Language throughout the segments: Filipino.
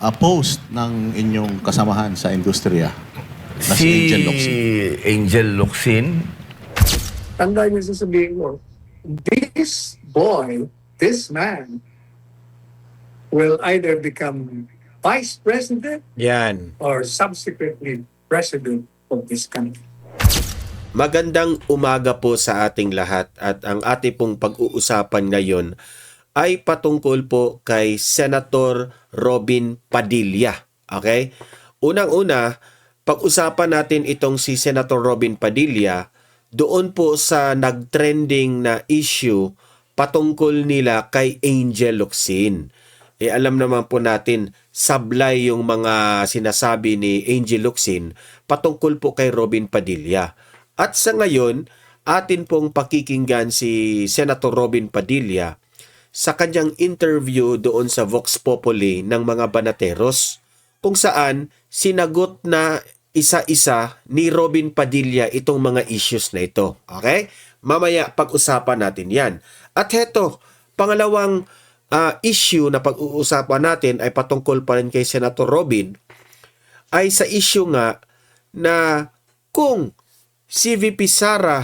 post ng inyong kasamahan sa industriya na si Angel Locsin? Angel Locsin, Tandaan niyo sasabihin mo, this boy, this man, will either become vice president Yan. or subsequently president of this country. Magandang umaga po sa ating lahat at ang ating pong pag-uusapan ngayon ay patungkol po kay Senator Robin Padilla. Okay? Unang-una, pag-usapan natin itong si Senator Robin Padilla doon po sa nag-trending na issue patungkol nila kay Angel Locsin. Alam naman po natin, sablay yung mga sinasabi ni Angel Locsin patungkol po kay Robin Padilla. At sa ngayon, atin pong pakikinggan si Senator Robin Padilla sa kanyang interview doon sa Vox Populi ng mga Banateros, kung saan sinagot na isa-isa ni Robin Padilla itong mga issues na ito. Okay? Mamaya pag-usapan natin yan. At heto, pangalawang issue na pag-uusapan natin ay patungkol pa rin kay Senator Robin, ay sa issue nga na kung si VP Sara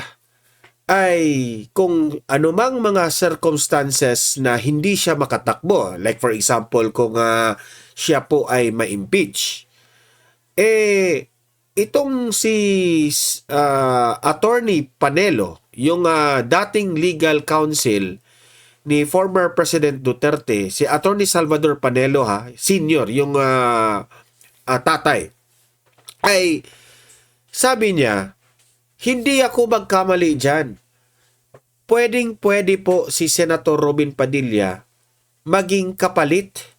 ay kung anumang mga circumstances na hindi siya makatakbo, like for example kung siya po ay ma-impeach, itong si Attorney Panelo, yung dating legal counsel ni former President Duterte, si Attorney Salvador Panelo senior, yung tatay, ay sabi niya, hindi ako magkamali dyan. Pwedeng-pwede po si Senator Robin Padilla maging kapalit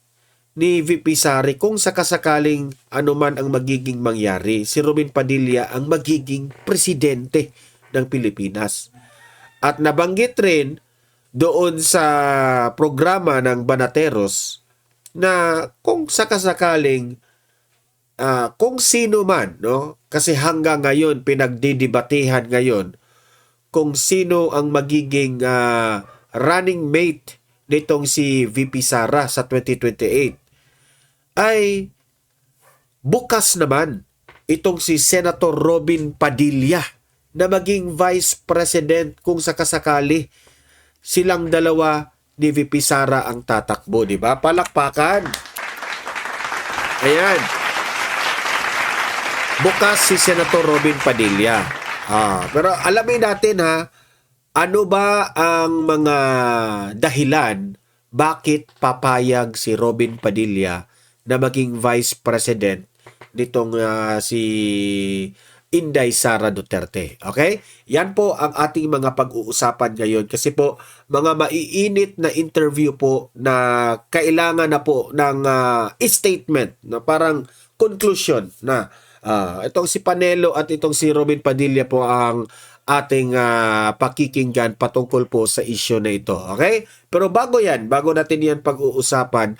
ni VP Sari kung sakasakaling anuman ang magiging mangyari. Si Robin Padilla ang magiging presidente ng Pilipinas. At nabanggit rin doon sa programa ng Banateros na kung sakasakaling kung sino man, no? Kasi hanggang ngayon, pinagdidebatehan ngayon kung sino ang magiging running mate nitong si VP Sara sa 2028, ay bukas naman itong si Senator Robin Padilla na maging Vice President kung sakasakali silang dalawa ni VP Sara ang tatakbo, di ba? Palakpakan! Ayan. Bukas si Senator Robin Padilla. Pero alamin natin ano ba ang mga dahilan bakit papayag si Robin Padilla na maging Vice President nitong si Inday Sara Duterte. Okay? Yan po ang ating mga pag-uusapan ngayon kasi po mga maiinit na interview po na kailangan na po ng statement na parang conclusion na itong si Panelo at itong si Robin Padilla po ang ating pakikinggan patungkol po sa issue na ito. Okay? Pero bago natin yan pag-uusapan,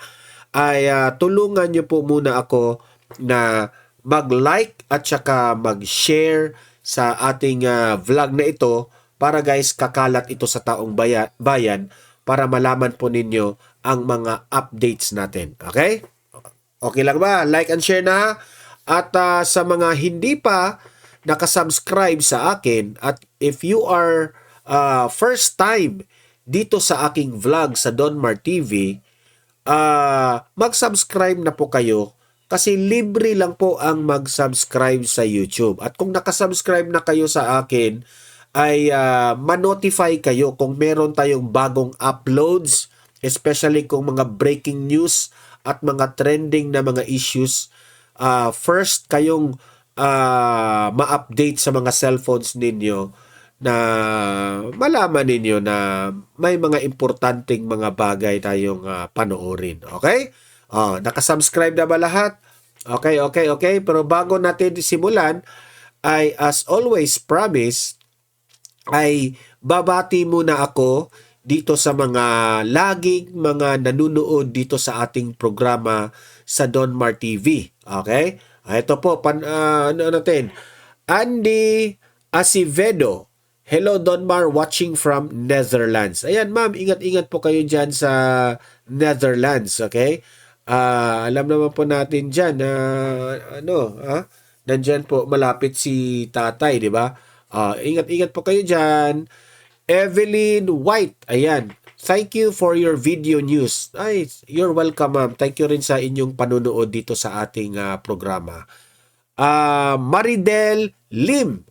ay tulungan niyo po muna ako na mag-like at saka mag-share sa ating vlog na ito para guys kakalat ito sa taong bayan para malaman po ninyo ang mga updates natin. Okay? Okay lang ba? Like and share na. At sa mga hindi pa nakasubscribe sa akin at if you are first time dito sa aking vlog sa Donmar TV, mag-subscribe na po kayo kasi libre lang po ang mag-subscribe sa YouTube. At kung nakasubscribe na kayo sa akin, ay ma-notify kayo kung meron tayong bagong uploads, especially kung mga breaking news at mga trending na mga issues. First kayong ma-update sa mga cellphones ninyo na malaman ninyo na may mga importanteng mga bagay tayong panoorin. Okay? Nakasubscribe na ba lahat? Okay. Pero bago natin simulan, ay as always promise, ay babati muna ako dito sa mga laging mga nanunood dito sa ating programa sa Donmar TV. Okay? Ito po, natin. Andy Acevedo. Hello Donmar, watching from Netherlands. Ayan ma'am, ingat-ingat po kayo dyan sa Netherlands. Okay? Alam naman po natin dyan na nandyan po malapit si tatay, di ba? Ingat-ingat po kayo dyan. Evelyn White, ayan. Thank you for your video news. Ay, you're welcome, ma'am. Thank you rin sa inyong panunood dito sa ating programa. Maridel Lim,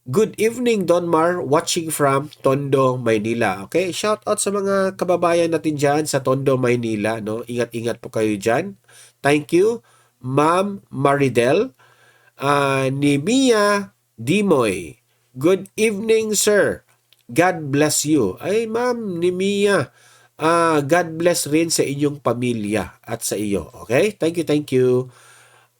good evening, Don Mar, watching from Tondo, Maynila. Okay, shout out sa mga kababayan natin dyan sa Tondo, Maynila. No? Ingat-ingat po kayo dyan. Thank you, Ma'am Maridel. Ni Mia Dimoy, good evening, sir. God bless you. Ay, Ma'am ni Mia, God bless rin sa inyong pamilya at sa iyo. Okay? Thank you.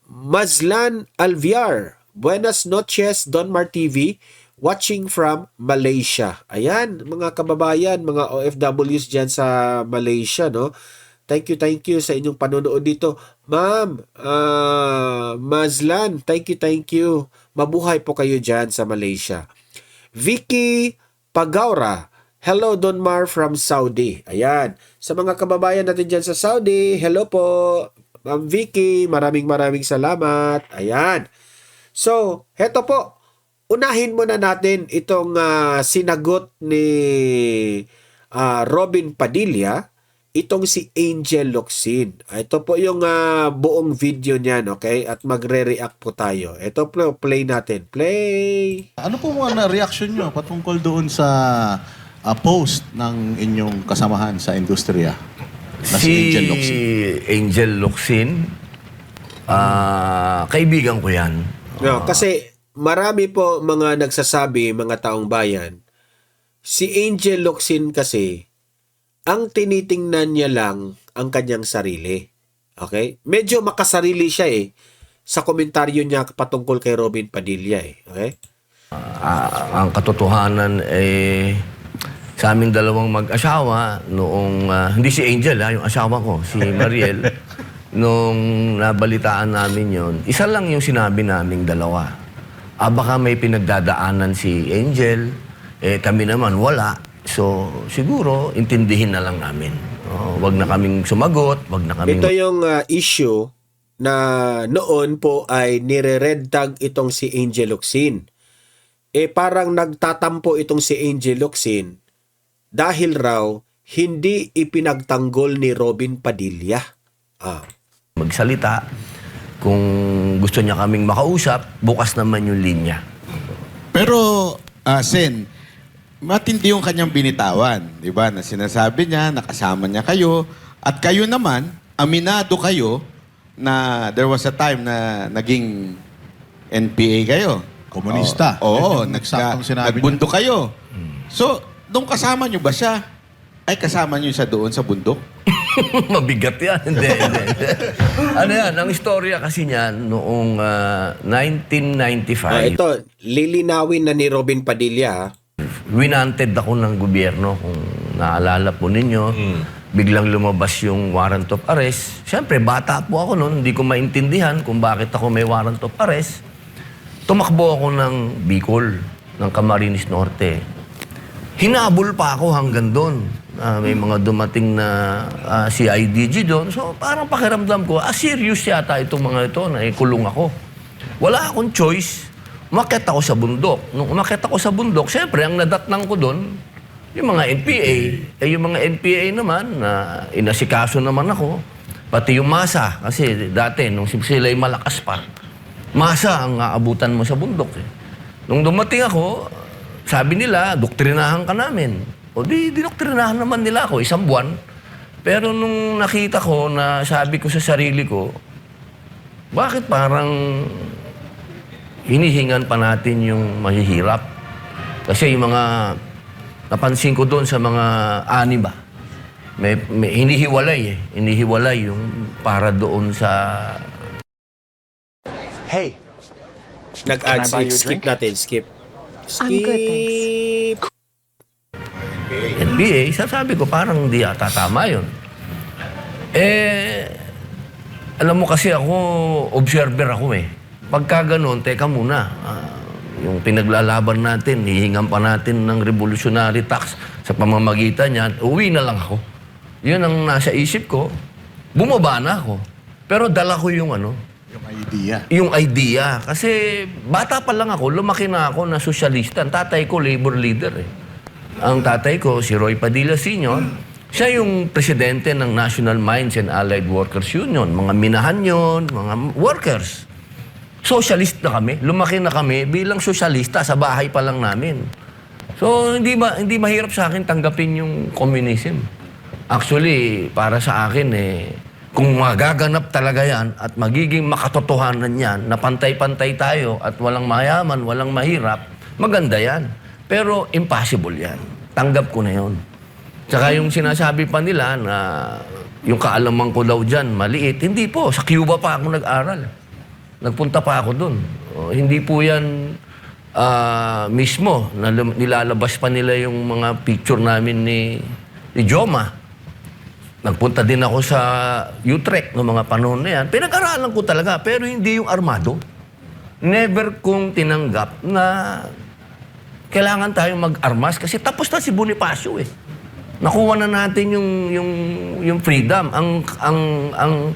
Mazlan Alviar, buenas noches, Don Mar TV, watching from Malaysia. Ayan, mga kababayan, mga OFWs dyan sa Malaysia, no? Thank you sa inyong panonood dito. Ma'am, Mazlan, thank you. Mabuhay po kayo dyan sa Malaysia. Vicky Pagaura, hello Don Mar from Saudi. Ayan, sa mga kababayan natin dyan sa Saudi, hello po. Ma'am Vicky, maraming salamat. Ayan. So, heto po. Unahin muna natin itong sinagot ni Robin Padilla, itong si Angel Locsin. Ito po yung buong video niyan, okay? At magre-react po tayo. Ito po, play natin. Play! Ano po mga reaction nyo patungkol doon sa post ng inyong kasamahan sa industriya? Na si Angel Locsin. Angel Locsin, kaibigan ko yan. No, kasi marami po mga nagsasabi, mga taong bayan, si Angel Locsin kasi, ang tinitingnan niya lang ang kanyang sarili. Okay? Medyo makasarili siya sa komentaryo niya patungkol kay Robin Padilla Okay? Ang katotohanan sa aming dalawang mag-asawa noong, hindi si Angel yung asawa ko, si Mariel, nung nabalitaan namin yon, isa lang yung sinabi naming dalawa. Baka may pinagdadaanan si Angel, kami naman wala. So, siguro, intindihin na lang namin. Wag na kaming sumagot, wag na kaming... Ito yung issue na noon po ay nire-red tag itong si Angel Locsin. Parang nagtatampo itong si Angel Locsin dahil raw hindi ipinagtanggol ni Robin Padilla. Magsalita. Kung gusto niya kaming makausap, bukas naman yung linya. Pero, Sen, matindi yung kanyang binitawan, di ba? Na sinasabi niya, nakasama niya kayo, at kayo naman, aminado kayo na there was a time na naging NPA kayo. Komunista. Oo, Nagsaktong sinabi nagbundok kayo. So, doon kasama niyo ba siya? Ay, kasama niyo siya doon sa bundok? Mabigat yan. Hindi. Ano yan, ang istorya kasi niyan noong 1995. Ito, lilinawin na ni Robin Padilla. Winanted ako ng gobyerno, kung naalala po ninyo. Biglang lumabas yung warrant of arrest. Siyempre, bata po ako noon, hindi ko maintindihan kung bakit ako may warrant of arrest. Tumakbo ako ng Bicol, ng Camarines Norte. Hinabol pa ako hanggang doon. May mga dumating na CIDG doon. So, parang pakiramdam ko, serious yata itong mga ito na ikulong ako. Wala akong choice. Umakyat ako sa bundok. Nung umakyat ako sa bundok, siyempre, ang nadatnang ko doon, yung mga NPA. Yung mga NPA naman, na inasikaso naman ako, pati yung masa. Kasi dati, nung sila'y malakas pa, masa ang aabutan mo sa bundok. Nung dumating ako, sabi nila, doktrinahan ka namin. O dinoktrinahan naman nila ako, 1 buwan. Pero nung nakita ko na sabi ko sa sarili ko, bakit parang hinihingan pa natin yung mahihirap? Kasi yung mga napansin ko doon sa mga anima, may hinihiwalay hinihiwalay yung para doon sa... Hey, Nag-add Can I buy you a skip drink? natin, skip. I'm good, thanks. NBA, sasabi ko parang hindi ata tama yun. Alam mo kasi ako, observer ako Pagka ganun, teka muna. Yung pinaglalaban natin, hihingan pa natin ng revolutionary tax sa pamamagitan niyan, uwi na lang ako. Yun ang nasa isip ko. bumaba na ako. Pero dala ko yung ano, Yung idea. yung idea. Kasi bata pa lang ako, lumaki na ako na sosyalista. Ang tatay ko, labor leader eh. Ang tatay ko, si Roy Padilla Sr., siya yung presidente ng National Mines and Allied Workers Union. Mga minahan yun, mga workers. Socialist na kami. Lumaki na kami bilang sosyalista sa bahay pa lang namin. So, hindi mahirap sa akin tanggapin yung communism. Actually, para sa akin kung magaganap talaga yan at magiging makatotohanan yan na pantay-pantay tayo at walang mayaman, walang mahirap, maganda yan. Pero impossible yan. Tanggap ko na yun. Tsaka yung sinasabi pa nila na yung kaalaman ko daw dyan, maliit. Hindi po. Sa Cuba pa ako nag-aral. Nagpunta pa ako dun. Hindi po yan mismo. Nilalabas pa nila yung mga picture namin ni Joma. Nagpunta din ako sa Utrecht noong mga panahon na yan. Pinag-aralan ko talaga, pero hindi yung armado. Never kong tinanggap na kailangan tayong mag-armas kasi tapos na si Bonifacio eh. Nakuha na natin yung freedom. Ang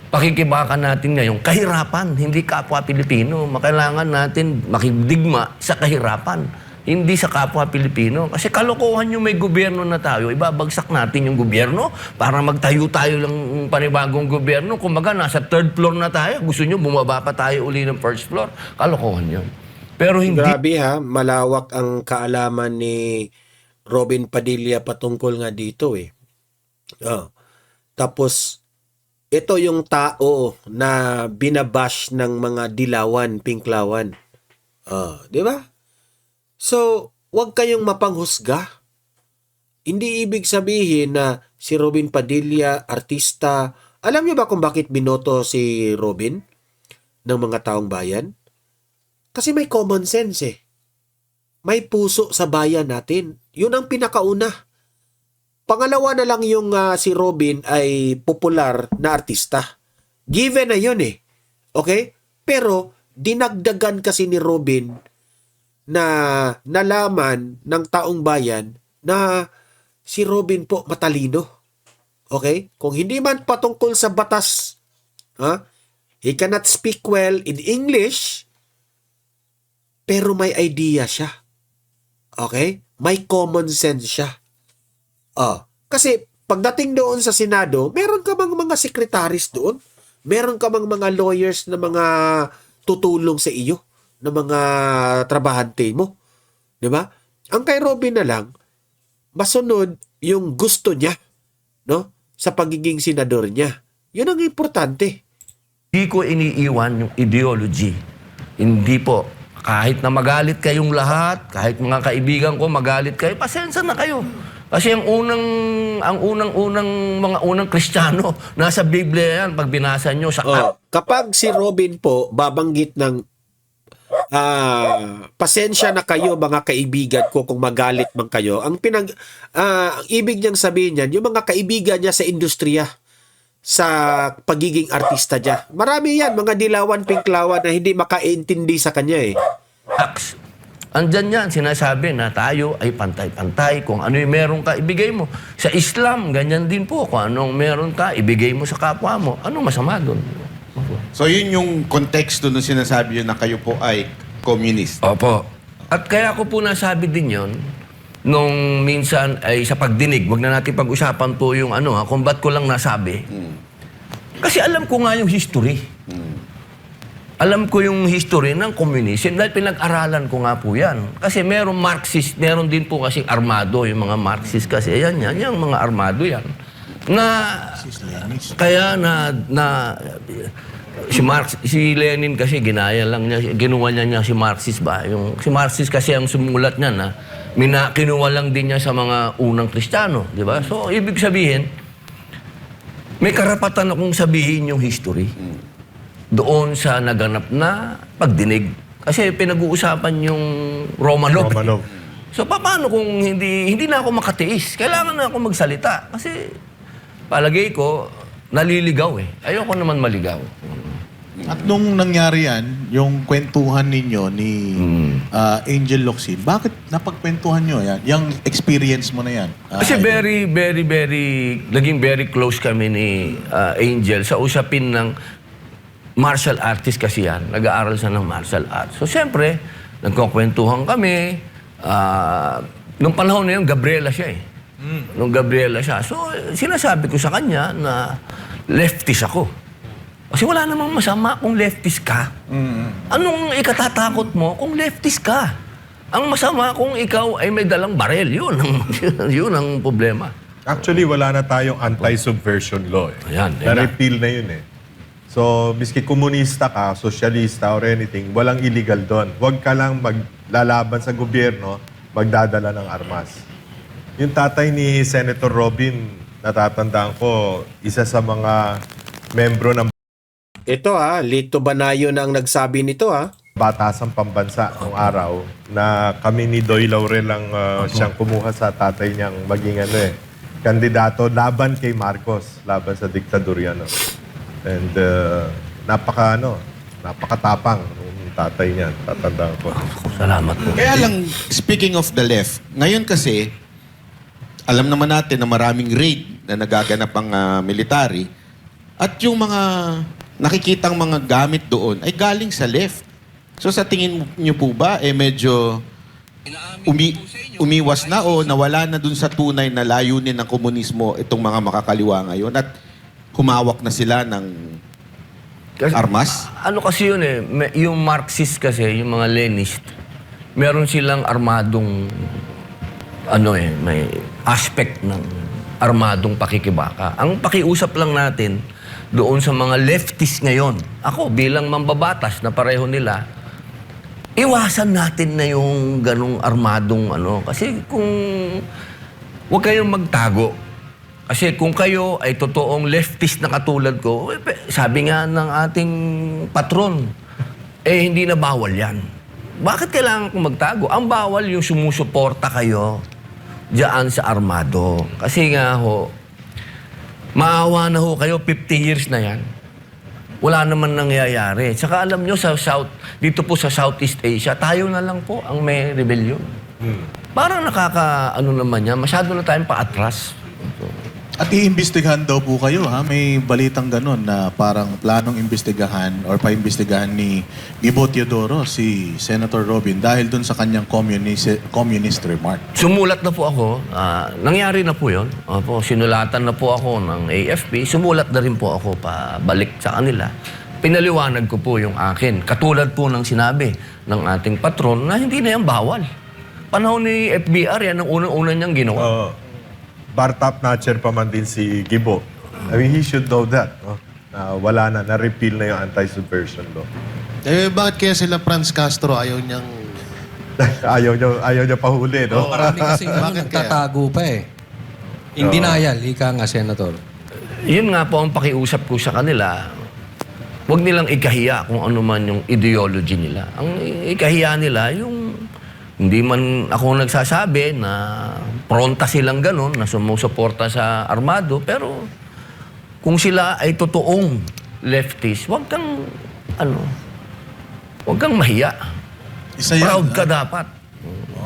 pakikibakan natin ngayon, kahirapan, hindi kapwa Pilipino. Kailangan natin makidigma sa kahirapan. Hindi sa kapwa Pilipino. Kasi kalokohan yung may gobyerno na tayo. Ibabagsak natin yung gobyerno para magtayo tayo lang panibagong gobyerno. Kumbaga, nasa third floor na tayo. Gusto nyo, bumaba pa tayo uli ng first floor. Kalokohan yun. Pero hindi... Grabe ha, malawak ang kaalaman ni Robin Padilla patungkol nga dito eh. Tapos, ito yung tao na binabash ng mga dilawan, pinklawan. Di ba? So, huwag kayong mapanghusga. Hindi ibig sabihin na si Robin Padilla, artista. Alam niyo ba kung bakit binoto si Robin ng mga taong bayan? Kasi may common sense eh. May puso sa bayan natin. Yun ang pinakauna. Pangalawa na lang yung si Robin ay popular na artista. Given na yun eh. Okay? Pero, dinagdagan kasi ni Robin na nalaman ng taong bayan na si Robin po matalino. Okay? Kung hindi man patungkol sa batas, he cannot speak well in English, pero may idea siya. Okay? May common sense siya. Kasi pagdating doon sa Senado, meron ka bang mga sekretaris doon? Meron ka bang mga lawyers na mga tutulong sa iyo? Na mga trabahante mo. Di ba? Ang kay Robin na lang, masunod yung gusto niya, no? Sa pagiging senador niya. Yun ang importante. Hindi ko iniiwan yung ideology. Hindi po. Kahit na magalit kayong lahat, kahit mga kaibigan ko magalit kayo, pasensya na kayo. Kasi ang unang Kristiyano, nasa Biblia yan, pag binasa nyo sa... Kapag si Robin po babanggit ng pasensya na kayo mga kaibigan ko kung magalit man kayo. Ang ibig niyang sabihin niyan, yung mga kaibigan niya sa industriya, sa pagiging artista niya. Marami yan, mga dilawan, pinklawan na hindi makaintindi sa kanya eh. Andyan yan, sinasabi na tayo ay pantay-pantay. Kung ano yung meron ka, ibigay mo. Sa Islam, ganyan din po. Kung anong meron ka, ibigay mo sa kapwa mo. Anong masama doon? So yun yung konteksto nung sinasabi yun na kayo po ay communist. Opo. At kaya ko po nasabi din yon nung minsan ay sa pagdinig. Wag na natin pag-usapan po yung kung ba't ko lang nasabi. Kasi alam ko nga yung history. Alam ko yung history ng communism dahil pinag-aralan ko nga po yan. Kasi meron Marxist, meron din po kasi armado, yung mga Marxist kasi. Yan, yung mga armado yan. Kaya si Lenin kasi ginaya lang niya, ginawa niya si Marxist ba? Si Marxist kasi ang sumulat niya na kinuha lang din niya sa mga unang Kristiyano, di ba? So, ibig sabihin, may karapatan akong sabihin yung history doon sa naganap na pagdinig. Kasi pinag-uusapan yung Romanov. So, paano kung hindi na ako makatiis? Kailangan na ako magsalita. Kasi palagay ko, naliligaw eh. Ayoko naman maligaw. At nung nangyari yan, yung kwentuhan ninyo ni Angel Locsin, bakit napagkwentuhan nyo yan? Yung experience mo na yan? Kasi naging very close kami ni Angel sa usapin ng martial artist kasi yan. Nag-aaral siya ng martial arts. So, siyempre, nagkukwentuhan kami. Nung panahon na yun, Gabriela siya eh. Nung Gabriela siya. So, sinasabi ko sa kanya na leftist ako. Kasi wala namang masama kung leftist ka. Anong ikatatakot mo kung leftist ka? Ang masama kung ikaw ay may dalang barel. Yun ang problema. Actually, wala na tayong anti-subversion law. Ayan, Na-repeal na yun eh. So, miski komunista ka, sosyalista or anything, walang illegal doon. Huwag ka lang maglalaban sa gobyerno, magdadala ng armas. Yung tatay ni Senator Robin, natatandaan ko, isa sa mga membro ng Ito Lito Banayon ang nagsabi nito Batasang Pambansa noong araw na kami ni Doy Laurel ang siyang kumuha sa tatay niyang maging kandidato laban kay Marcos, laban sa diktadurya. No? And napakatapang ng tatay niya, tatandaan ko. Salamat po. Kaya lang, speaking of the left, ngayon kasi, alam naman natin na maraming raid na nagaganap ang military at yung mga nakikitang mga gamit doon ay galing sa left. So sa tingin niyo po ba, medyo umiwas na o nawala na dun sa tunay na layunin ng komunismo itong mga makakaliwa ngayon at humawak na sila ng armas? Ano kasi yun yung Marxist kasi, yung mga Leninist, meron silang armadong may aspect ng armadong pakikibaka. Ang pakiusap lang natin doon sa mga leftist ngayon, ako bilang mambabatas na pareho nila, iwasan natin na yung ganong armadong kasi kung huwag kayong magtago. Kasi kung kayo ay totoong leftist na katulad ko, sabi nga ng ating patron, hindi na bawal yan. Bakit kailangan kong magtago? Ang bawal yung sumusuporta kayo diyan sa armado. Kasi nga maawa na kayo, 50 years na yan. Wala naman nangyayari. Tsaka alam nyo, dito po sa Southeast Asia, tayo na lang po ang may rebellion. Parang naman yan, masyado na tayong paatras. At iimbestigahan daw po kayo, ha? May balitang ganun na parang planong imbestigahan or paimbestigahan ni Gibo Teodoro si Senator Robin dahil dun sa kanyang communist remark. Sumulat na po ako. Nangyari na po yun. Sinulatan na po ako ng AFP. Sumulat na rin po ako pabalik sa kanila. Pinaliwanag ko po yung akin. Katulad po ng sinabi ng ating patron na hindi na yan bawal. Panahon ni FBR, yan ang unang-una niyang ginawa. Bar top notcher pa man din si Gibo. I mean, he should know that. No? Na wala na-repeal na yung anti-subversion law. Bakit kaya sila Franz Castro ayaw niyang... ayaw niya pahuli, no? Marami kasi nagtatago pa eh. In denial, ika nga, Senator. Yun nga po ang pakiusap ko sa kanila. Huwag nilang ikahiya kung ano man yung ideology nila. Ang ikahiya nila, yung hindi man ako nagsasabi na pronta silang ganun, na sumusuporta sa armado, pero kung sila ay totoong leftist, huwag kang mahiya. Proud ka dapat.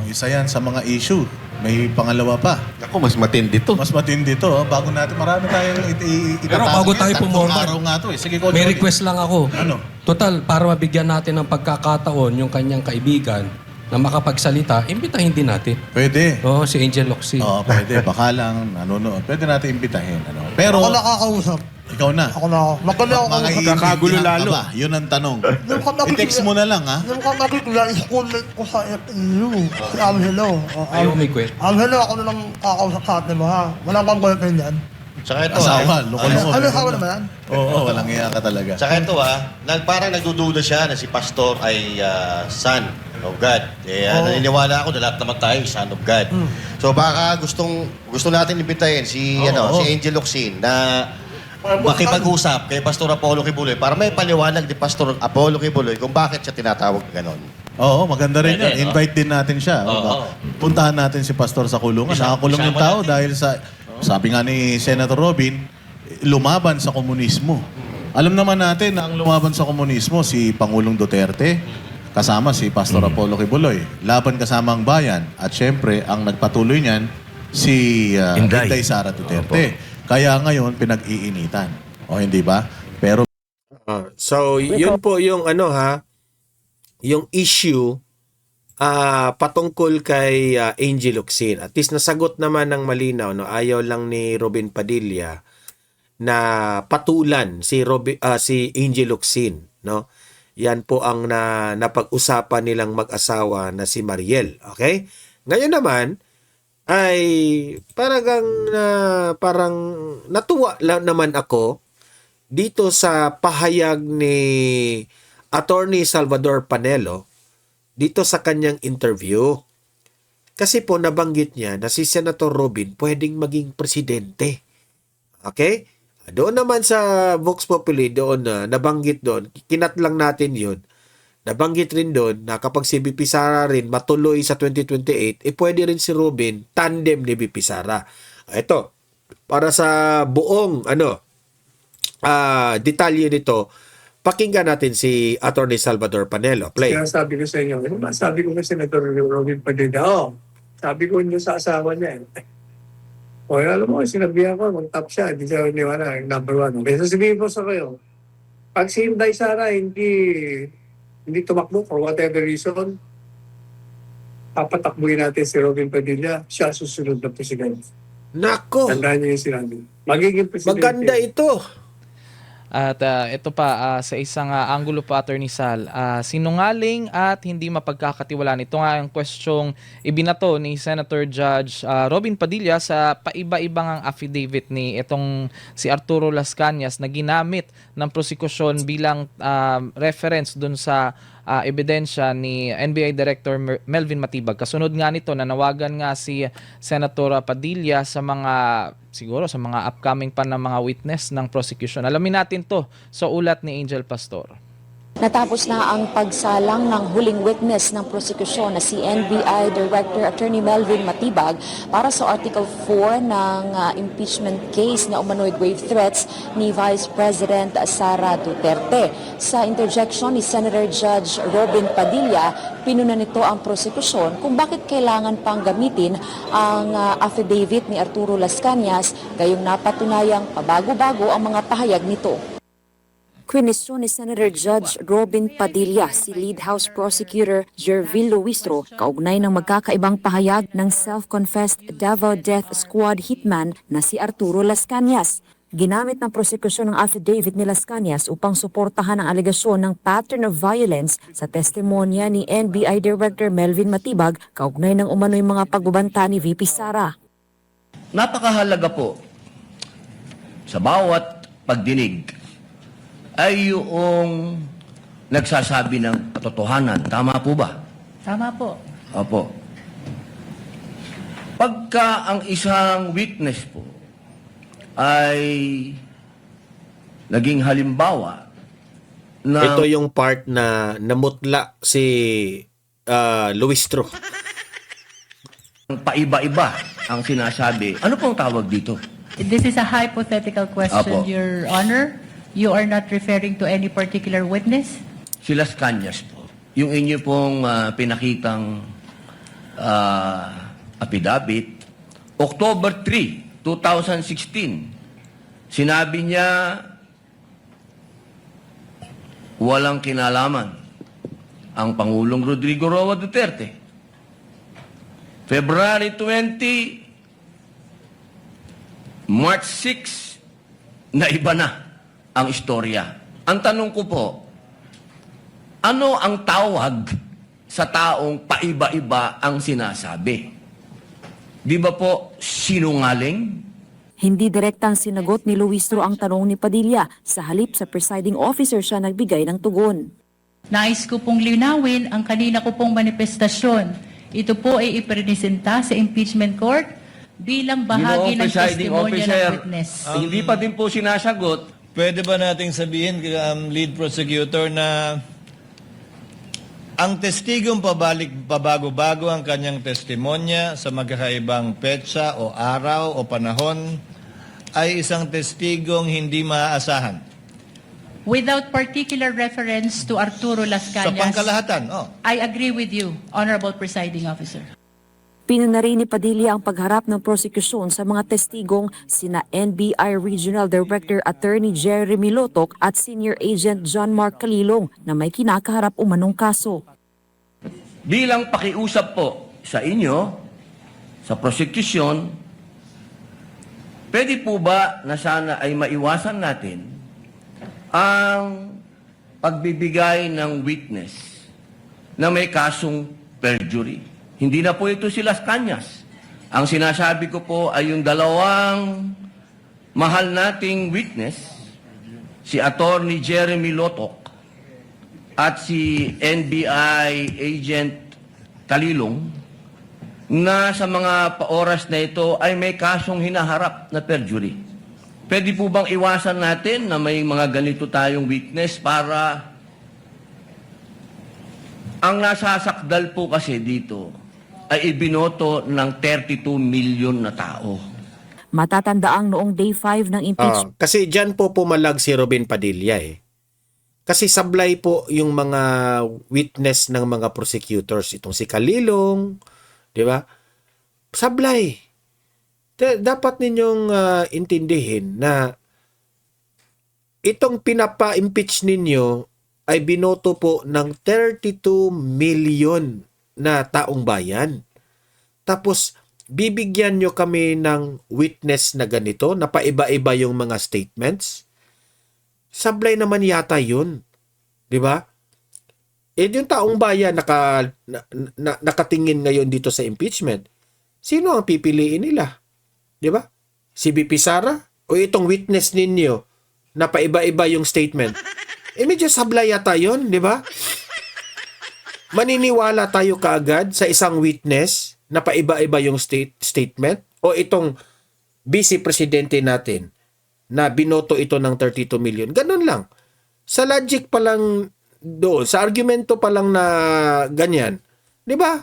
Isa yan sa mga issue. May pangalawa pa. Ako, mas matindi to. Mas matindi to. Bago natin, marami tayong itatanong. Pero bago tayo pumorma, araw nga to. Sige, Coach may Oli. request lang ako. Ano? Total, para mabigyan natin ng pagkakataon yung kanyang kaibigan na makapagsalita, imbitahin din natin. Pwede. Oo, si Angel Locsin. Oo, pwede. Baka lang nanonood. Pwede natin imbitahin. Pero, Ako nakakausap. ikaw na. Ako na ako. Magkali ako kausap. Kakagulo lalo. Ba? Yun ang tanong. Yung kapatid- I-text mo na lang, ha? Yung kapatid ko yan, schoolmate ko sa FEU. Si Angelo. Ayaw may kwet. Angelo, ako na lang kakausap sa atin mo, ha? Walang pang boyfriend yan. Tsaka ito Asawa, loko-loko. Ano asawa naman yan? Oo, walang iya ka talaga. Tsaka ito parang nagdududa siya na si Pastor ay son of God. Naniniwala ako na lahat naman tayo son of God. So baka gusto natin imbitahin si Angel Locsin na makipag-usap kay Pastor Apollo Kibuloy para may paliwanag ni Pastor Apollo Kibuloy kung bakit siya tinatawag ganon. Oo, maganda rin yun. Invite din natin siya. Oo. Puntahan natin si Pastor sa kulungan. Nakakulong yung tao dahil sa, sabi nga ni Senator Robin, lumaban sa komunismo. Alam naman natin na ang lumaban sa komunismo si Pangulong Duterte, kasama si Pastor Apollo Kibuloy. Laban kasama ang bayan. At syempre, ang nagpatuloy niyan, si Inday. Inday Sara Duterte. Kaya ngayon, pinag-iinitan. O hindi ba? Pero So, yun po yung yung issue patungkol kay Angel Locsin. At least nasagot naman ng malinaw, no? Ayaw lang ni Robin Padilla na patulan si Angel Locsin, no? Yan po ang napag-usapan nilang mag-asawa na si Mariel, okay? Ngayon naman ay parang natuwa lang naman ako dito sa pahayag ni Attorney Salvador Panelo dito sa kanyang interview. Kasi po nabanggit niya na si Senator Robin pwedeng maging presidente. Okay? Doon naman sa Vox Populi, doon nabanggit doon, kinat lang natin yun. Nabanggit rin doon na kapag si BP Sara rin matuloy sa 2028, pwede rin si Robin tandem ni BP Sara. Ito, para sa buong detalye nito, pakinggan natin si Attorney Salvador Panelo. Play. Kaya sabi ko sa inyo, sabi ko kasi Senator Robin Padilla, sabi ko niyo sa asawa niya. O, alam mo, sinabihan ko, mag-top siya, hindi siya niwala, number one. Okay, sasabihin ko sa kayo, pag si Inday Sara hindi tumakbo for whatever reason, papatakbuhin natin si Robin Padilla, siya susunod na presidente. Nako, Tandaan niyo yung sinabi. Magiging presidente. maganda ito. At ito pa, sa isang anggulo pa, Attorney Sal, sinungaling at hindi mapagkakatiwalaan. Ito nga ang questioning ibinato ni Senator Judge Robin Padilla sa paiba-ibang affidavit ni itong si Arturo Las Cañas na ginamit ng prosekusyon bilang reference dun sa ebidensya ni NBI Director Melvin Matibag. Kasunod nga nito, nanawagan nga si Senator Padilla sa mga upcoming pa ng mga witness ng prosecution. Alamin natin to sa ulat ni Angel Pastor. Natapos na ang pagsalang ng huling witness ng prosekusyon na si NBI Director Attorney Melvin Matibag para sa Article 4 ng impeachment case na umano'y grave threats ni Vice President Sara Duterte. Sa interjection ni Senator Judge Robin Padilla, pinuna nito ang prosekusyon kung bakit kailangan pang gamitin ang affidavit ni Arturo Las Cañas, gayong napatunayang pabago-bago ang mga pahayag nito. Kwinisyon ni Senator Judge Robin Padilla si Lead House Prosecutor Jervil Luistro kaugnay ng magkakaibang pahayag ng self-confessed Davao Death Squad hitman na si Arturo Las Cañas. Ginamit ng prosekusyon ng affidavit ni Las Cañas upang suportahan ang alegasyon ng pattern of violence sa testimonya ni NBI Director Melvin Matibag kaugnay ng umano'y mga pagbabanta ni VP Sara. Napakahalaga po sa bawat pagdinig ay yung nagsasabi ng katotohanan. Tama po ba? Tama po. Opo. Pagka ang isang witness po ay naging halimbawa na... Ito yung part na namutla si Luistro. Paiba-iba ang sinasabi. Ano pong tawag dito? This is a hypothetical question, Apo. Your Honor. You are not referring to any particular witness? Si Las Cañas po. Yung inyo pong pinakitang affidavit, October 3, 2016, sinabi niya walang kinalaman ang Pangulong Rodrigo Roa Duterte. February 20, March 6, na iba na ang istorya. Ang tanong ko po, ano ang tawag sa taong paiba-iba ang sinasabi? Di ba po sinungaling? Hindi direktang sinagot ni Luistro ang tanong ni Padilla. Sa halip sa presiding officer siya nagbigay ng tugon. Nais ko pong linawin ang kanina ko pong manifestasyon. Ito po ay ipresenta sa impeachment court bilang bahagi ng testimonya ng witness. Hindi pa din po sinasagot. Pwede ba nating sabihin, lead prosecutor, na ang testigong pabago-bago ang kanyang testimonya sa magkakaibang petsa o araw o panahon ay isang testigong hindi maaasahan? without particular reference to Arturo Las Sa Cañas. pangkalahatan, I agree with you, Honorable Presiding Officer. Pinuna rin ni Padilla ang pagharap ng prosekusyon sa mga testigong sina NBI Regional Director Attorney Jeremy Lotok at Senior Agent John Mark Calilong na may kinakaharap umanong kaso. Bilang pakiusap po sa inyo, sa prosecution, pwede po ba na sana ay maiwasan natin ang pagbibigay ng witness na may kasong perjury? Hindi na po ito si Las Cañas. Ang sinasabi ko po ay yung dalawang mahal nating witness, si Attorney Jeremy Lotok at si NBI Agent Calilong, na sa mga oras na ito ay may kasong hinaharap na perjury. Pwede po bang iwasan natin na may mga ganito tayong witness para ang nasasakdal po kasi dito ay ibinoto ng 32 million na tao. Matatandaang noong day 5 ng impeachment. Kasi dyan po pumalag si Robin Padilla eh. Kasi sablay po yung mga witness ng mga prosecutors. Itong si Calilong, di ba? Sablay. Dapat ninyong intindihin na itong pinapa-impeach ninyo ay binoto po ng 32 million na taong bayan. Tapos, bibigyan nyo kami ng witness na ganito, na paiba-iba yung mga statements. Sablay naman yata yun. Di ba? Yung taong bayan nakatingin ngayon dito sa impeachment. Sino ang pipiliin nila? Di ba? Si BP Sara? O itong witness ninyo na paiba-iba yung statement? Medyo sablay yata yun, di ba? Maniniwala tayo kaagad sa isang witness na paiba-iba yung statement o itong vice presidente natin na binoto ito ng 32 million. Ganun lang. Sa logic pa lang doon, sa argumento pa lang na ganyan. Di ba?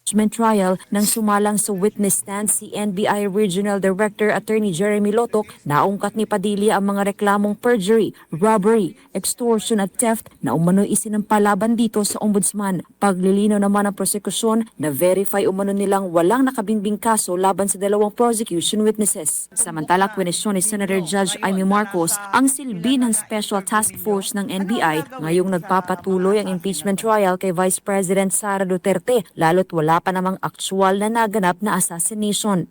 Trial nang sumalang sa witness stand si NBI Regional Director Attorney Jeremy Lotok, naungkat ni Padilla ang mga reklamong perjury, robbery, extortion at theft na umano'y isinampalaban dito sa ombudsman. Paglilinaw naman ng prosekusyon na verify umano nilang walang nakabinbing kaso laban sa dalawang prosecution witnesses. Samantala, kwenesyon ni Senator Judge Amy Marcos ang silbi ng Special Task Force ng NBI ngayong nagpapatuloy ang impeachment trial kay Vice President Sara Duterte, lalo't wala pa namang aktual na naganap na assassination.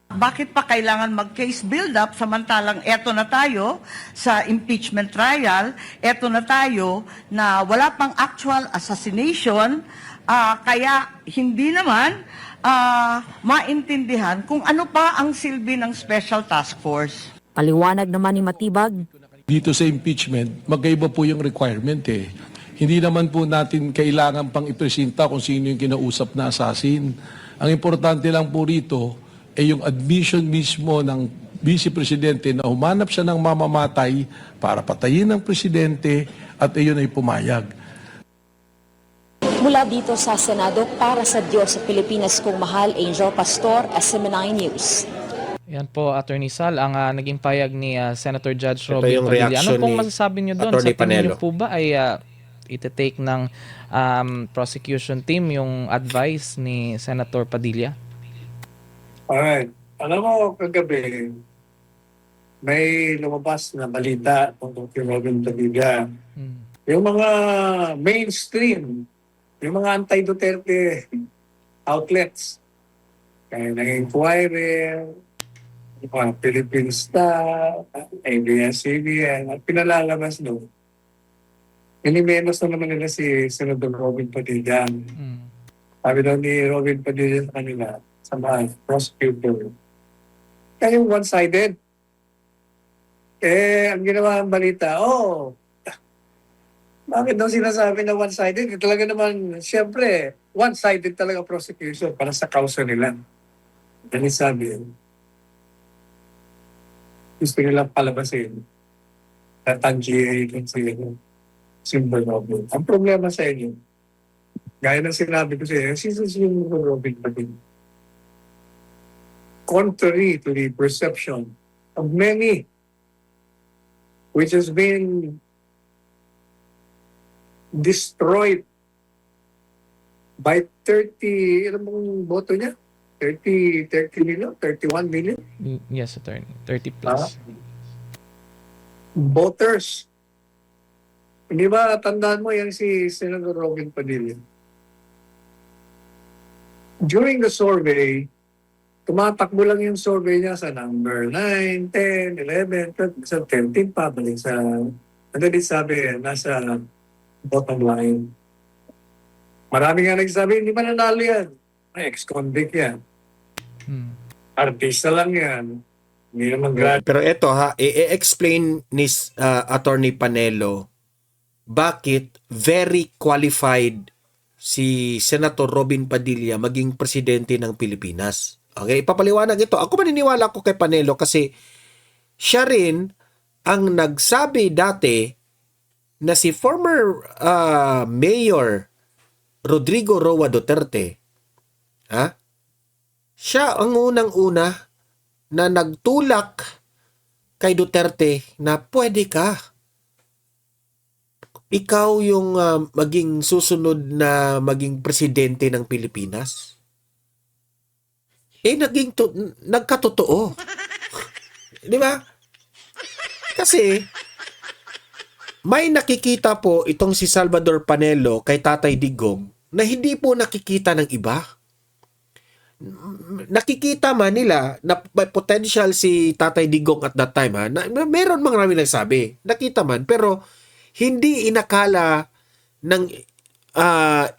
Bakit pa kailangan mag-case build-up samantalang eto na tayo sa impeachment trial, eto na tayo na wala pang actual assassination, kaya hindi naman maintindihan kung ano pa ang silbi ng Special Task Force. Paliwanag naman ni Matibag, Dito sa impeachment, magkaiba po yung requirement eh. Hindi naman po natin kailangan pang ipresenta kung sino yung kinausap na assassin. Ang importante lang po rito ay yung admission mismo ng Vice Presidente na humanap siya ng mamamatay para patayin ng Presidente at iyon ay pumayag. mula dito sa Senado para sa Diyos sa Pilipinas kong mahal, Angel Pastor, SMNI News. Yan po, Attorney Sal, ang naging payag ni Senator Judge Ito Robin yung Padilla. reaction Ano pong ni masasabi niyo doon? Attorney Sa tingin niyo Panelo. po ba ay iti-take ng prosecution team yung advice ni Senator Padilla? Alright. Alam mo, kagabi, may lumabas na balita tungkol kay Robin Padilla. Yung mga mainstream, yung mga anti-Duterte outlets, kaya ng Inquirer, yung mga Philippine Star, ABS-CBN, at pinalalabas doon. Inimenos na naman nila si Senator Robin Padilla. Sabi daw ni Robin Padilla sa kanila, sa mga prosecutor, kaya yung one-sided. Ang ginawa ng balita, bakit daw sinasabi na one-sided? Talaga naman, siyempre, one-sided talaga prosecution para sa kausa nila. Dahil sabi, gusto nilang palabasin. Tatanggihin si Robin. Ang problema sa inyo, gaya ng sinabi ko sa inyo, si Robin Padilla. Contrary to the perception of many which has been destroyed by 30, ano bang boto niya? 30 million, 31 million Yes, attorney. 30 plus. voters. Hindi ba, tandaan mo yan si Senator Robin Padilla? During the survey, tumatakbo lang yung survey niya sa number 9, 10, 11, 12, sa 13 pa, balik sa, ano din sabi, nasa bottom line. Marami nga nagsabi, hindi pa nanalo yan. Ex-convict yan. Artista lang yan. Hindi naman graduate. Pero ito ha, i-explain ni Attorney Panelo bakit very qualified si Senator Robin Padilla maging presidente ng Pilipinas. Okay, ipapaliwanag ito. Ako maniniwala ko kay Panelo kasi siya rin ang nagsabi dati na si former Mayor Rodrigo Roa Duterte, siya ang unang-una na nagtulak kay Duterte na pwede ka. Ikaw yung maging susunod na maging presidente ng Pilipinas. Nagkatotoo. Di ba? Kasi may nakikita po itong si Salvador Panelo kay Tatay Digong na hindi po nakikita ng iba. Nakikita man nila na may potential si Tatay Digong at that time na meron mga marami nagsabi. Nakita man pero hindi inakala ng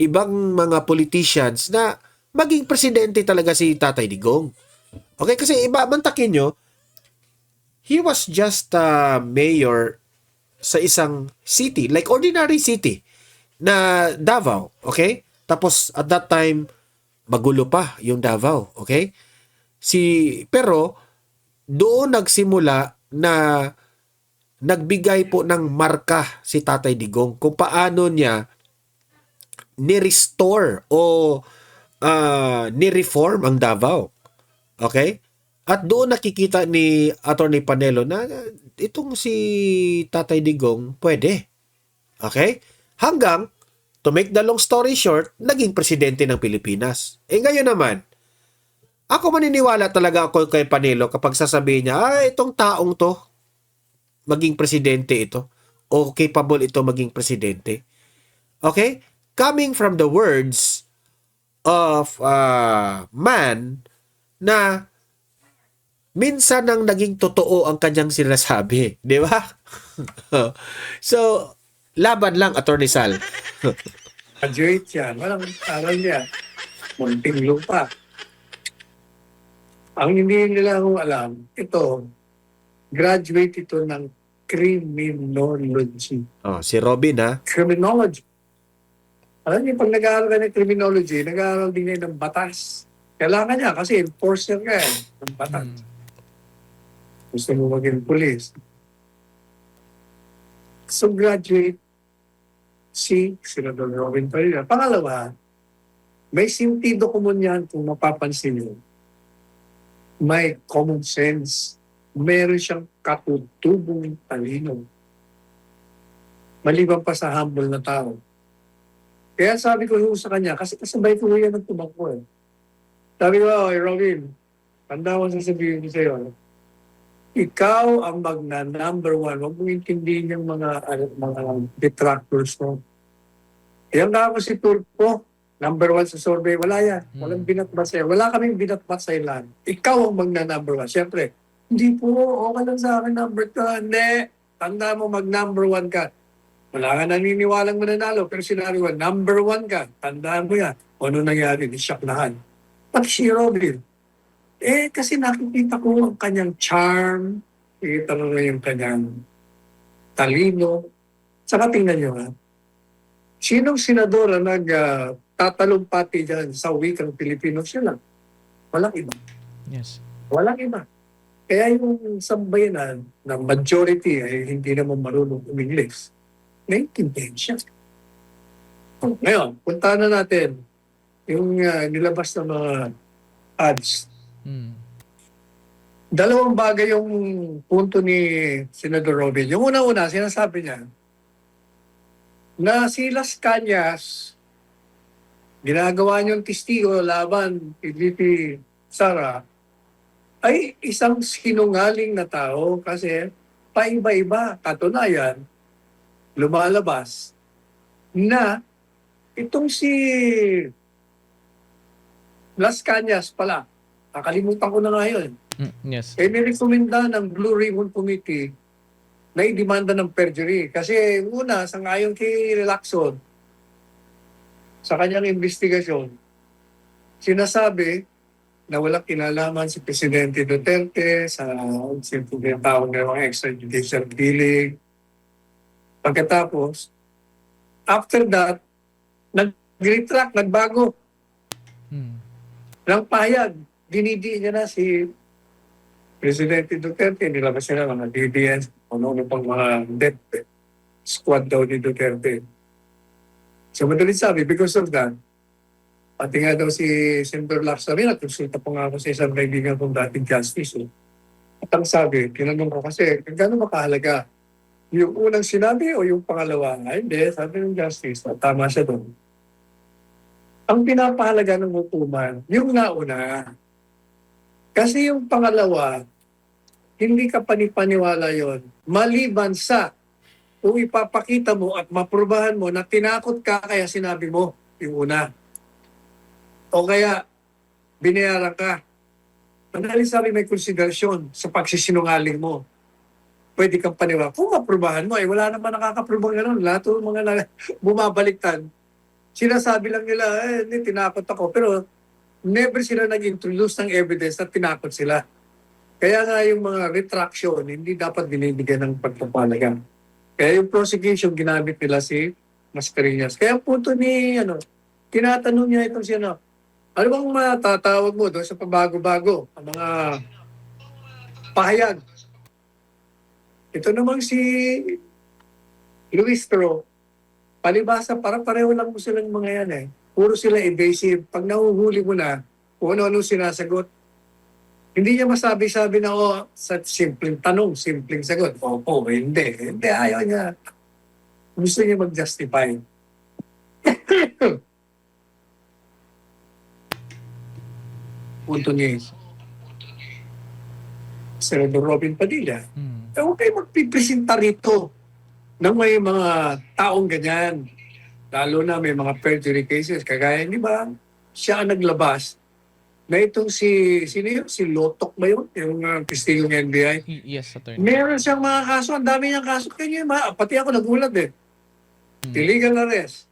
ibang mga politicians na maging presidente talaga si Tatay Digong. Okay, kasi iba mantakin nyo, he was just a mayor sa isang city, like ordinary city na Davao, okay? Tapos at that time magulo pa yung Davao, okay? Pero doon nagsimula na nagbigay po ng marka si Tatay Digong kung paano niya ni-restore o ni-reform ang Davao. Okay? At doon nakikita ni Attorney Panelo na itong si Tatay Digong pwede. Okay? Hanggang, to make the long story short, naging presidente ng Pilipinas. Ngayon naman, ako maniniwala talaga ako kay Panelo kapag sasabihin niya, itong taong to, maging presidente ito o capable ito maging presidente. Okay? Coming from the words of man na minsan nang naging totoo ang kanyang sinasabi. Di ba? So, laban lang, Attorney Sal. Graduate yan. Walang aral niya. Munting lupa. Ang hindi nila kung alam, ito, graduate ito ng criminology. Si Robin, ha? Criminology. Alam niyo, pag nag-aaral ka ng criminology, nag-aaral din niya ng batas. Kailangan niya kasi enforcer ka ng batas. Gusto mo maging police. So graduate si Senator Robin Padilla. Pangalawa, may sentido komon yan kung mapapansin niyo. May common sense. Meron siyang katutubong talino. Maliban pa sa humble na tao. Kaya sabi ko sa kanya, kasi kasabay ko yan ng tumakbo eh. Sabi ko, Robin, tanda ko sasabihin ko sa'yo, ikaw ang number one. Huwag mong intindihin yung mga detractors mo. Yan nga ako si Turpo, number one sa survey. Wala yan. Walang binatbat sa'yo. Wala kaming binatbat sa ilan. Ikaw ang number one. Siyempre, hindi po, okay lang sa akin number 2. Hindi. Tanda mo number one ka. Wala ka naniniwalang mananalo, pero sinabi ko, number 1 ka. Tandaan mo yan. O ano nangyari? Ni-shock lahat. Pati si Robin. Kasi nakikita ko ang kanyang charm. Nakikita ko yung kanyang talino. Saka tingnan nyo ha. Sinong senador ang nagtatalumpati dyan sa wikang Pilipino? Siya lang. Walang iba. Yes. Walang iba. Kaya yung sambayanan na majority ay hindi naman marunong umingles. Naiintindihan siya. Ngayon, punta na natin yung nilabas ng mga ads. Dalawang bagay yung punto ni Senador Robin. Yung una-una, sinasabi niya na si Las Cañas, ginagawa niyong testigo laban kay VP Sara, ay isang sinungaling na tao kasi paiba-iba. Katunayan, lumalabas na itong si Las Cañas pala, nakalimutan ko na nga yun, Yes. nirekomenda ng Blue Ribbon Committee na idemanda ng perjury. Kasi una, sangayon kay Lacson, sa kanyang investigasyon, sinasabi na walang kinalaman si Presidente Duterte sa simple tao ng mga extrajudicial killing. Pagkatapos, after that, nag-retract, nagbago ng pahayag. Dinidiin niya na si Presidente Duterte, nilabas niya na mga DDS, ano pang mga death squad daw ni Duterte. So madaling sabi, because of that, pati nga daw si Senator Lacson, nagkonsulta pa nga ako sa isang kaibigan kong dating justice. At ang sabi, tinanong ko kasi, gano'n makahalaga? Yung unang sinabi o yung pangalawa? Ay, hindi, sabi ng justice, tama siya doon. Ang pinapahalaga ng hukuman, yung nauna. Kasi yung pangalawa, hindi ka panipaniwala yon. Maliban sa kung ipapakita mo at maprubahan mo na tinakot ka kaya sinabi mo yung una. O kaya binayaran ka. Madaling sabi may konsiderasyon sa pagsisinungaling mo. Pwede kang paniwala. Kung maprubahan mo, wala naman nakakaprubang gano'n. Lahat ng mga bumabaliktad. Sinasabi lang nila, hindi, tinakot ako. Pero never sila nag-introduce ng evidence na tinakot sila. Kaya nga yung mga retraction, hindi dapat binibigyan ng pagpapalaga. Kaya yung prosecution, ginamit nila si Mascarenhas. Kaya ang punto ni, tinatanong niya itong si ano bang matatawag mo doon sa pabago-bago, ang mga pahayag. Ito namang si Luis Tro, palibasa, parang pareho lang mo silang mga yan Puro sila evasive. Pag nahuhuli mo na, kung ano-ano sinasagot, hindi niya masabi-sabi na, sa simpleng tanong, simpleng sagot. Opo, hindi. Hindi, ayaw niya. Gusto niya mag-justify. Punto niya. Senador Robin Padilla. Huwag kayo magpipresenta rito ng may mga taong ganyan. Lalo na may mga perjury cases. Kagaya, di ba, siya ang naglabas na itong sino yun? Si Lotok ba yun? Yung testigo ng NBI? Yes, attorney. Meron siyang mga kaso. Ang dami niyang kaso. Kanya pati ako nagulat illegal arrest.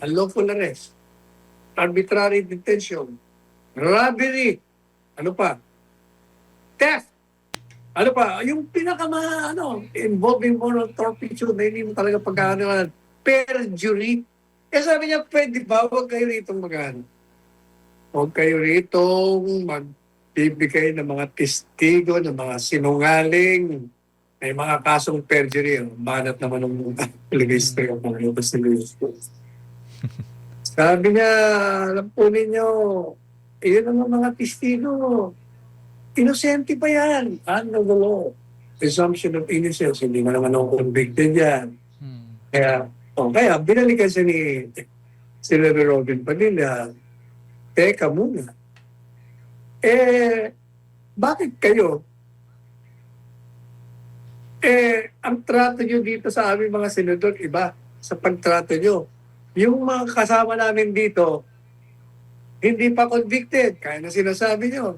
Unlawful arrest. Arbitrary detention. Robbery. Ano pa? Theft. Ano pa? Yung involving moral turpitude na hindi mo talaga pagkakanuan. Perjury. Sabi niya, pwede ba? Huwag kayo rito Huwag kayo rito magbibigay ng mga testigo, ng mga sinungaling. May mga kasong perjury. Banat naman ng ministry of Panginoon. Sabi niya, alam po ninyo, iyon ang mga testigo. Inosente pa yan. Under the law. Presumption of innocence. Hindi mo naman ako convicted yan. Kaya binalikan siya ni Senator Robin Padilla. Teka muna. Bakit kayo? Ang trato nyo dito sa aming mga senador, iba sa pagtrato nyo. Yung mga kasama namin dito, hindi pa convicted. Kaya na sinasabi nyo.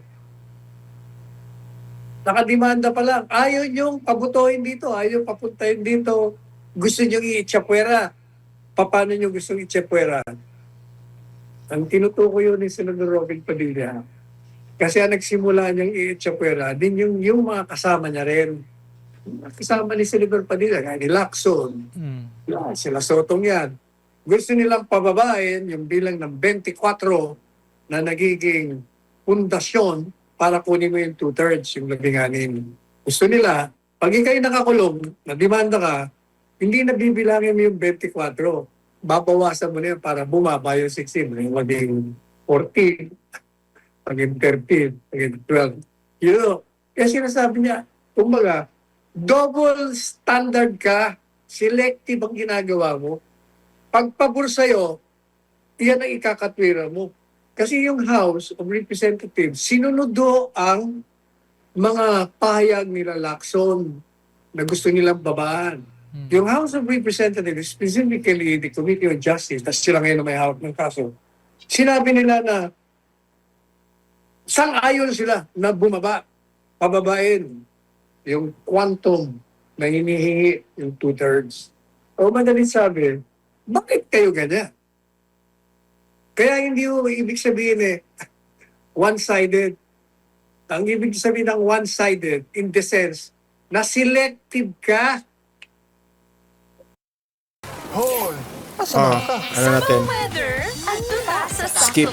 Nakademanda pa lang. Ayaw nyong pabutohin dito. Ayaw papuntahin dito. Gusto nyong i-itsapwera. Paano nyo gusto i-itsapwera? Ang tinutukoy yun ni Senador Robin Padilla. Kasi ang nagsimula niyang i-itsapwera, din yung mga kasama niya rin. Kasama ni Senador Padilla, kaya ni Lacson, sila Sotong yan. Gusto nilang pababain yung bilang ng 24 na nagiging pundasyon para kunin mo yung 2/3, yung 16. Gusto nila, pag ikay nakakulong, na-demanda ka, hindi nabibilangin mo yung 24. Babawasan mo na yan para bumaba yung 16. Maging 14, maging 13, maging 12. You know, kaya sinasabi niya, kumbaga, double standard ka, selective ang ginagawa mo. Pag pabor sa'yo, iyan ang ikakatwira mo. Kasi yung House of Representatives, sinunudo ang mga pahayag nila Lacson na gusto nilang babaan. Yung House of Representatives, specifically the Committee on Justice, tas sila ngayon na may hawak ng kaso, sinabi nila na sang-ayon sila na bumaba, pababain yung quantum na hinihingi yung 2/3. O madaling sabi, bakit kayo ganyan? Kaya hindi mo ibig sabihin one-sided. Ang ibig sabihin ng one-sided in the sense na selective ka. Ano natin? Skip.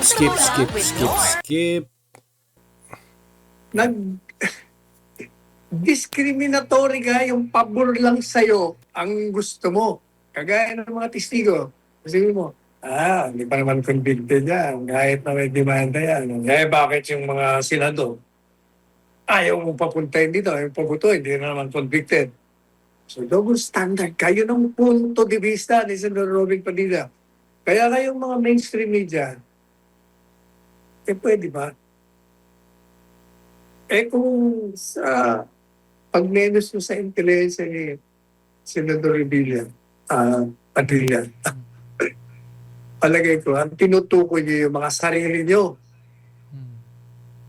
Discriminatory ka, yung pabor lang sa'yo ang gusto mo. Kagaya ng mga testigo. Sabi mo, hindi pa naman convicted yan. Kahit na may demanda yan. Bakit yung mga senador? Ayaw mo papuntahin dito. Ayaw pabuto, hindi na naman convicted. So, double standard. Kayo ng punto de vista ni Senator Robin Padilla. Kaya kayong mga mainstream media, pwede ba? Kung sa pag-menos mo sa intelligence ni Senator Padilla, palagay ko, ang tinutukoy niyo yung mga sarili niyo.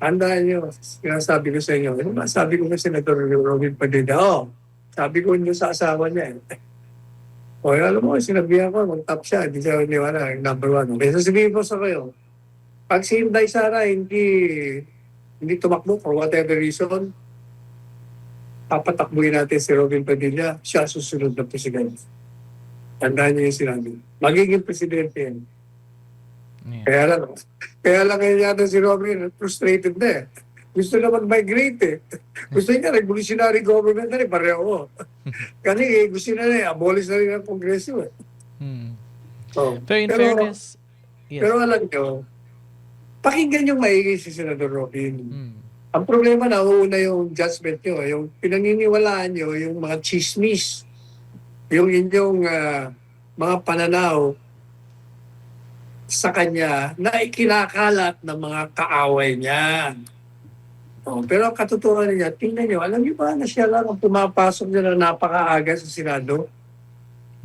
Tandaan niyo, sinasabi ko sa inyo, sabi ko kay Senator Robin Padilla, sabi ko niyo sa asawa niya, alam mo, sinabihan ko, mag-top siya, hindi siya niwala, number 1. Kaya sasabihin ko sa kayo, pag si Inday Sara hindi tumakbo for whatever reason, papatakbuhin natin si Robin Padilla, siya susunod na presidente. Tandaan niyo yung sinabi. Magiging presidente yan. Yeah. Kaya lang ngayon yata si Robin, frustrated na Gusto na mag-migrate Gusto niya, revolutionary government na pareho. Kasi gusto na abolish na rin ang Kongreso Pero in fairness, yes. Pero alam niyo, pakinggan yung maigi si Senator Robin. Ang problema na, una yung judgment nyo, yung pinaniniwalaan nyo, yung mga chismis, yung inyong mga pananaw sa kanya na ikinakalat ng mga kaaway niya. Pero ang katotohanan niya, tingnan nyo, alam niyo ba na siya lang ang pumapasok niya na napakaaga sa Senado?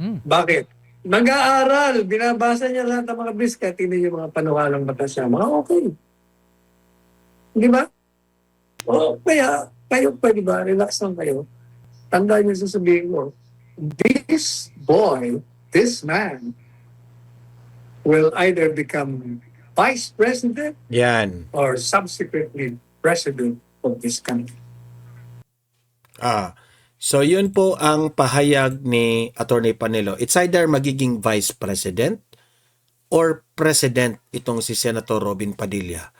Bakit? Nag-aaral, binabasa niya lahat ng mga biska, tingnan niyo mga panukalang batas niya, mga okay. Di ba? Kaya, kayo pwede ba, relax lang kayo. Tandaan niyo sasabihin ko, this boy, this man, will either become vice president or subsequently president of this country. So yun po ang pahayag ni Attorney Panelo. It's either magiging vice president or president itong si Senator Robin Padilla.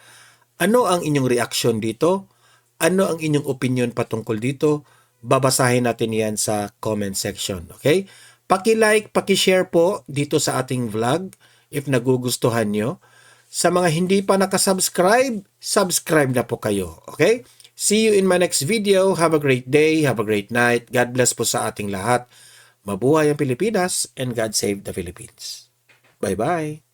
Ano ang inyong reaksyon dito? Ano ang inyong opinion patungkol dito? Babasahin natin yan sa comment section. Okay? Paki-like, paki-share po dito sa ating vlog if nagugustuhan nyo. Sa mga hindi pa nakasubscribe, subscribe na po kayo. Okay? See you in my next video. Have a great day. Have a great night. God bless po sa ating lahat. Mabuhay ang Pilipinas and God save the Philippines. Bye-bye.